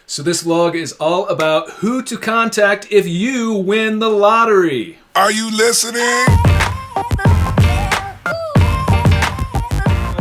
So this vlog is all about who to contact if you win the lottery. Are you listening?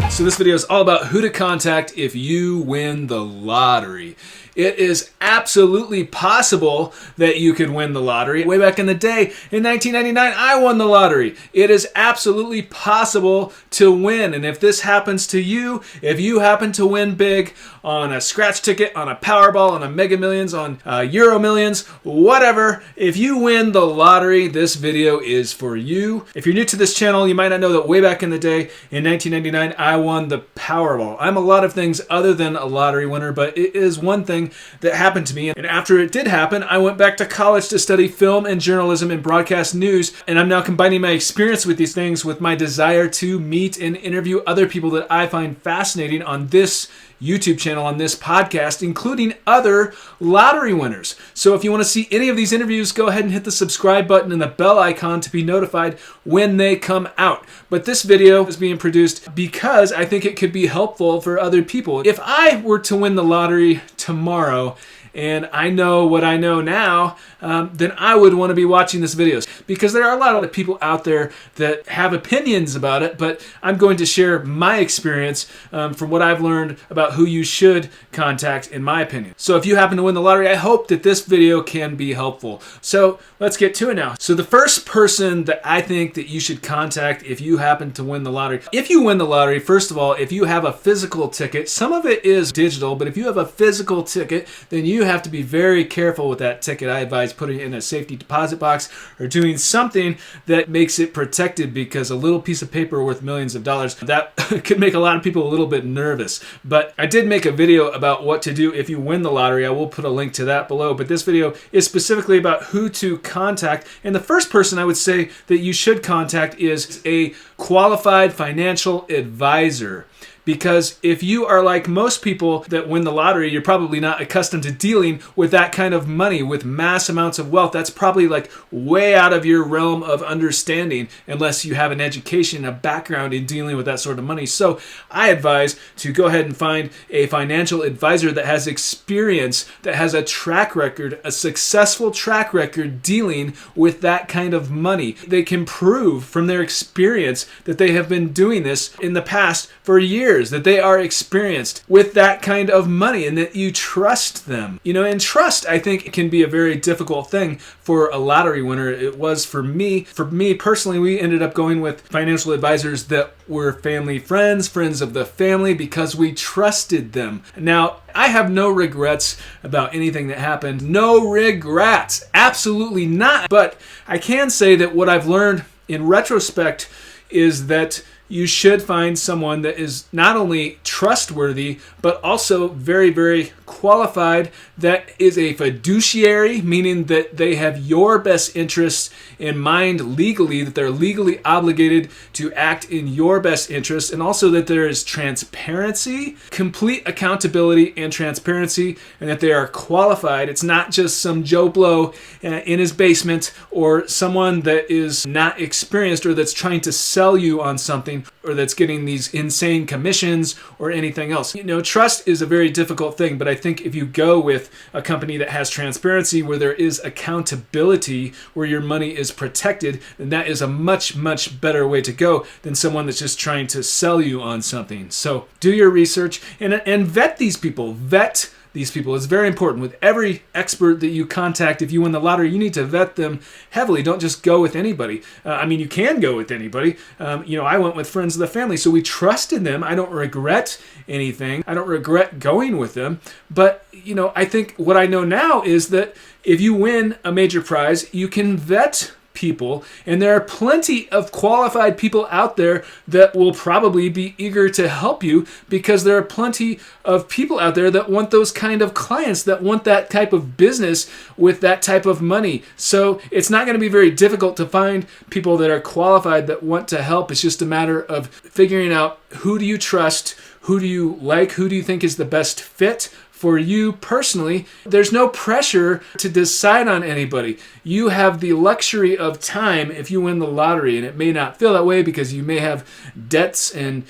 So this video is all about who to contact if you win the lottery. It is absolutely possible that you could win the lottery. Way back in the day, in 1999, I won the lottery. It is absolutely possible to win. And if this happens to you, if you happen to win big on a scratch ticket, on a Powerball, on a Mega Millions, on Euro Millions, whatever, if you win the lottery, this video is for you. If you're new to this channel, you might not know that way back in the day, in 1999, I won the Powerball. I'm a lot of things other than a lottery winner, but it is one thing that happened to me. And after it did happen, I went back to college to study film and journalism and broadcast news. And I'm now combining my experience with these things with my desire to meet and interview other people that I find fascinating on this YouTube channel, on this podcast, including other lottery winners. So if you want to see any of these interviews, go ahead and hit the subscribe button and the bell icon to be notified when they come out. But this video is being produced because I think it could be helpful for other people. If I were to win the lottery tomorrow, and I know what I know now, then I would want to be watching this video. Because there are a lot of people out there that have opinions about it, but I'm going to share my experience from what I've learned about who you should contact, in my opinion. So if you happen to win the lottery, I hope that this video can be helpful. So let's get to it now. So the first person that I think that you should contact if you happen to win the lottery. If you win the lottery, first of all, if you have a physical ticket, some of it is digital, but if you have a physical ticket, then you have to be very careful with that ticket. I advise putting it in a safety deposit box or doing something that makes it protected, because a little piece of paper worth millions of dollars, that could make a lot of people a little bit nervous. But I did make a video about what to do if you win the lottery. I will put a link to that below, but this video is specifically about who to contact. And the first person I would say that you should contact is a qualified financial advisor. Because if you are like most people that win the lottery, you're probably not accustomed to dealing with that kind of money, with mass amounts of wealth. That's probably like way out of your realm of understanding, unless you have an education, a background in dealing with that sort of money. So I advise to go ahead and find a financial advisor that has experience, that has a track record, a successful track record dealing with that kind of money. They can prove from their experience that they have been doing this in the past for years, that they are experienced with that kind of money, and that you trust them. You know, and trust, I think, can be a very difficult thing for a lottery winner. It was for me. For me personally, we ended up going with financial advisors that were family friends of the family, because we trusted them. Now, I have no regrets about anything that happened. No regrets. Absolutely not. But I can say that what I've learned in retrospect is that you should find someone that is not only trustworthy, but also very, very qualified, that is a fiduciary, meaning that they have your best interests in mind legally, that they're legally obligated to act in your best interest, and also that there is transparency, complete accountability and transparency, and that they are qualified. It's not just some Joe Blow in his basement, or someone that is not experienced, or that's trying to sell you on something, or that's getting these insane commissions or anything else. You know, trust is a very difficult thing, but I think if you go with a company that has transparency, where there is accountability, where your money is protected, then that is a much, much better way to go than someone that's just trying to sell you on something. So do your research and vet these people. Vet these people. It's very important. With every expert that you contact, if you win the lottery, you need to vet them heavily. Don't just go with anybody. I mean, you can go with anybody. You know, I went with friends of the family, so we trusted them. I don't regret anything. I don't regret going with them. But, you know, I think what I know now is that if you win a major prize, you can vet people, and there are plenty of qualified people out there that will probably be eager to help you, because there are plenty of people out there that want those kind of clients, that want that type of business with that type of money. So it's not going to be very difficult to find people that are qualified that want to help. It's just a matter of figuring out, who do you trust, who do you like, who do you think is the best fit for you personally, there's no pressure to decide on anybody. You have the luxury of time if you win the lottery, and it may not feel that way because you may have debts and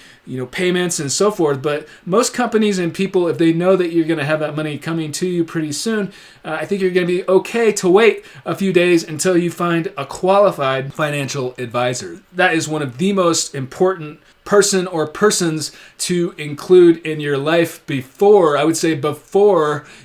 payments and so forth, but most companies and people, if they know that you're going to have that money coming to you pretty soon, I think you're going to be okay to wait a few days until you find a qualified financial advisor. That is one of the most important person or persons to include in your life before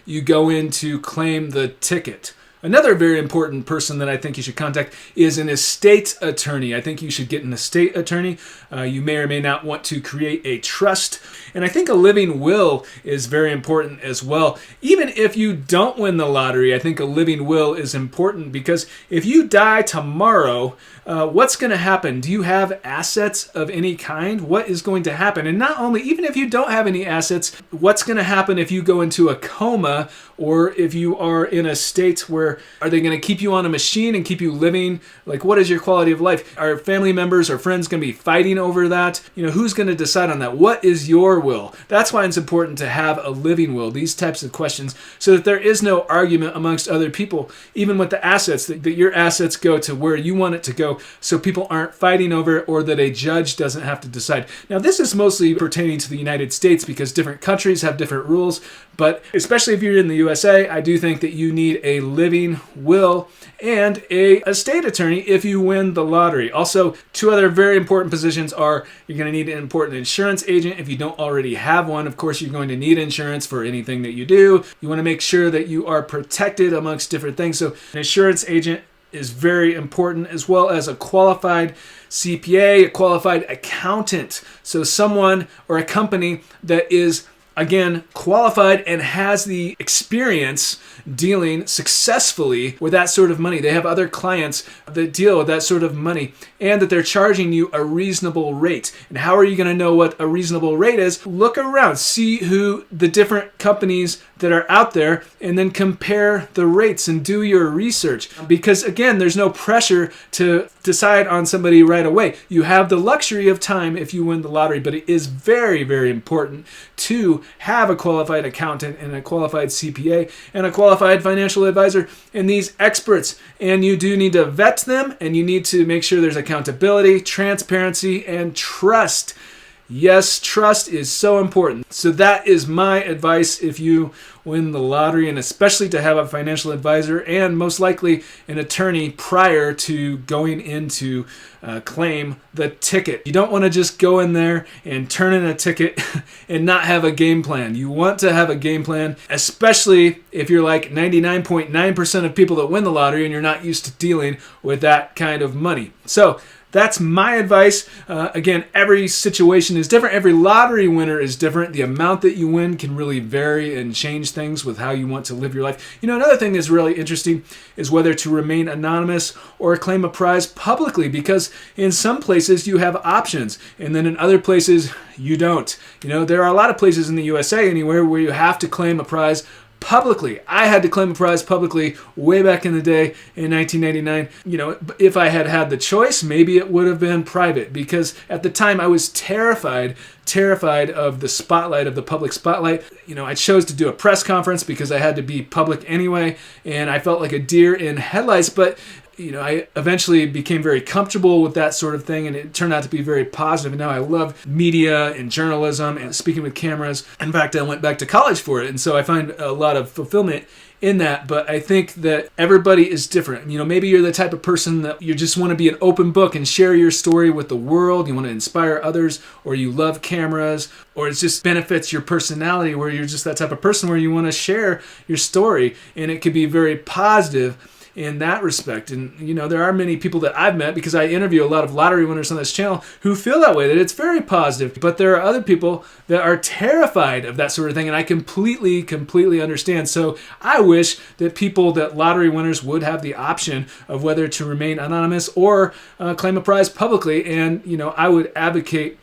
you go in to claim the ticket. Another very important person that I think you should contact is an estate attorney. I think you should get an estate attorney. You may or may not want to create a trust. And I think a living will is very important as well. Even if you don't win the lottery, I think a living will is important because if you die tomorrow, what's going to happen? Do you have assets of any kind? What is going to happen? And not only, even if you don't have any assets, what's going to happen if you go into a coma or if you are in a state where are they going to keep you on a machine and keep you living? Like, what is your quality of life? Are family members or friends going to be fighting over that? Who's going to decide on that? What is your will? That's why it's important to have a living will, these types of questions, so that there is no argument amongst other people, even with the assets, that your assets go to where you want it to go, so people aren't fighting over it or that a judge doesn't have to decide. Now, this is mostly pertaining to the United States because different countries have different rules, but especially if you're in the USA, I do think that you need a living will and a estate attorney if you win the lottery. Also, two other very important positions are you're going to need an important insurance agent if you don't already have one. Of course, you're going to need insurance for anything that you do. You want to make sure that you are protected amongst different things. So an insurance agent is very important, as well as a qualified CPA, a qualified accountant. So someone or a company that is, again, qualified and has the experience dealing successfully with that sort of money. They have other clients that deal with that sort of money and that they're charging you a reasonable rate. And how are you going to know what a reasonable rate is? Look around, see who the different companies that are out there, and then compare the rates and do your research. Because again, there's no pressure to decide on somebody right away. You have the luxury of time if you win the lottery, but it is very, very important to have a qualified accountant and a qualified CPA and a qualified financial advisor and these experts. And you do need to vet them, and you need to make sure there's accountability, transparency, and trust. Yes, trust is so important. So that is my advice if you win the lottery, and especially to have a financial advisor and most likely an attorney prior to going in to claim the ticket. You don't want to just go in there and turn in a ticket and not have a game plan. You want to have a game plan, especially if you're like 99.9% of people that win the lottery and you're not used to dealing with that kind of money. So that's my advice. Again, every situation is different. Every lottery winner is different. The amount that you win can really vary and change things with how you want to live your life. Another thing that's really interesting is whether to remain anonymous or claim a prize publicly, because in some places you have options, and then in other places you don't. There are a lot of places in the USA anywhere where you have to claim a prize publicly. I had to claim a prize publicly way back in the day in 1999. If I had had the choice, maybe it would have been private, because at the time I was terrified of the spotlight, of the public spotlight. I chose to do a press conference because I had to be public anyway, and I felt like a deer in headlights, but I eventually became very comfortable with that sort of thing, and it turned out to be very positive. And now I love media and journalism and speaking with cameras. In fact, I went back to college for it, and so I find a lot of fulfillment in that. But I think that everybody is different. Maybe you're the type of person that you just want to be an open book and share your story with the world. You want to inspire others, or you love cameras, or it just benefits your personality where you're just that type of person where you want to share your story, and it could be very positive in that respect. And there are many people that I've met, because I interview a lot of lottery winners on this channel, who feel that way, that it's very positive. But there are other people that are terrified of that sort of thing, and I completely understand. So I wish that lottery winners would have the option of whether to remain anonymous or claim a prize publicly. And I would advocate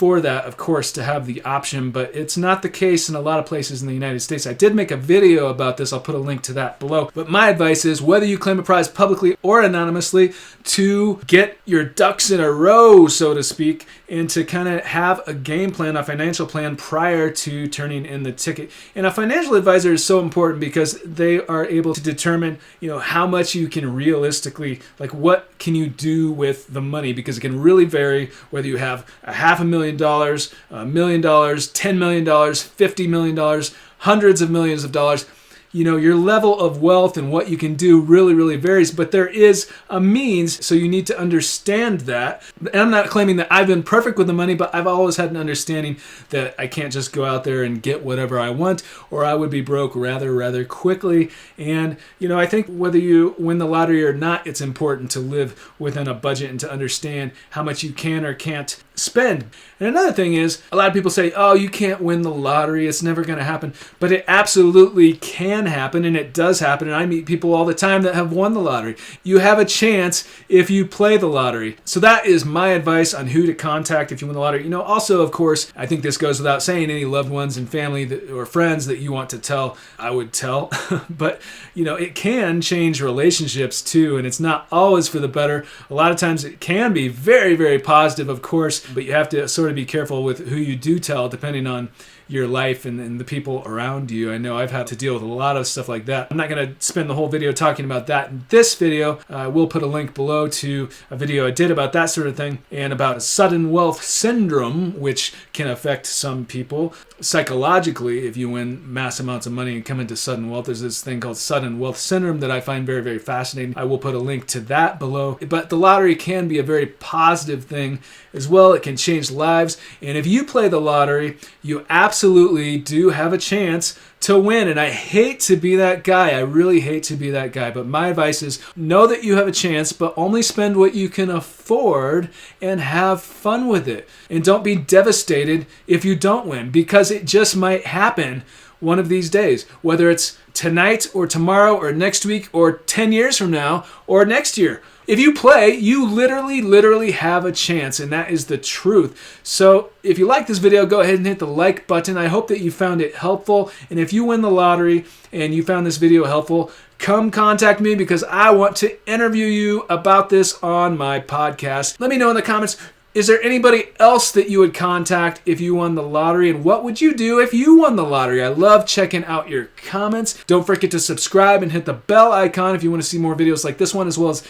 for that, of course, to have the option, but it's not the case in a lot of places in the United States. I did make a video about this. I'll put a link to that below. But my advice is, whether you claim a prize publicly or anonymously, to get your ducks in a row, so to speak, and to kind of have a game plan, a financial plan prior to turning in the ticket. And a financial advisor is so important because they are able to determine, how much you can realistically, like what can you do with the money, because it can really vary whether you have $500,000, $1 million, $10 million, $50 million, hundreds of millions of dollars. Your level of wealth and what you can do really, really varies, but there is a means, so you need to understand that. And I'm not claiming that I've been perfect with the money, but I've always had an understanding that I can't just go out there and get whatever I want, or I would be broke rather quickly. And, I think whether you win the lottery or not, it's important to live within a budget and to understand how much you can or can't spend. And another thing is, a lot of people say, oh, you can't win the lottery, it's never going to happen. But it absolutely can happen, and it does happen. And I meet people all the time that have won the lottery. You have a chance if you play the lottery. So that is my advice on who to contact if you win the lottery. Also, of course, I think this goes without saying, any loved ones and family or friends that you want to tell, I would tell. But, it can change relationships too, and it's not always for the better. A lot of times it can be very, very positive, of course, but you have to sort of be careful with who you do tell, depending on your life and the people around you. I know I've had to deal with a lot of stuff like that. I'm not going to spend the whole video talking about that in this video. I will put a link below to a video I did about that sort of thing, and about sudden wealth syndrome, which can affect some people psychologically. If you win mass amounts of money and come into sudden wealth, there's this thing called sudden wealth syndrome that I find very, very fascinating. I will put a link to that below. But the lottery can be a very positive thing as well. It can change lives. And if you play the lottery, you absolutely do have a chance to win. And I hate to be that guy. I really hate to be that guy. But my advice is, know that you have a chance, but only spend what you can afford and have fun with it. And don't be devastated if you don't win, because it just might happen one of these days, whether it's tonight or tomorrow or next week or 10 years from now or next year. If you play, you literally have a chance, and that is the truth. So if you like this video, go ahead and hit the like button. I hope that you found it helpful. And if you win the lottery and you found this video helpful, come contact me, because I want to interview you about this on my podcast. Let me know in the comments, is there anybody else that you would contact if you won the lottery? And what would you do if you won the lottery? I love checking out your comments. Don't forget to subscribe and hit the bell icon if you want to see more videos like this one, as well as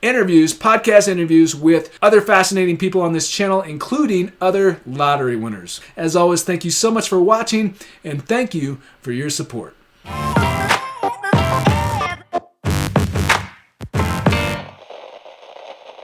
podcast interviews with other fascinating people on this channel, including other lottery winners. As always, thank you so much for watching, and thank you for your support.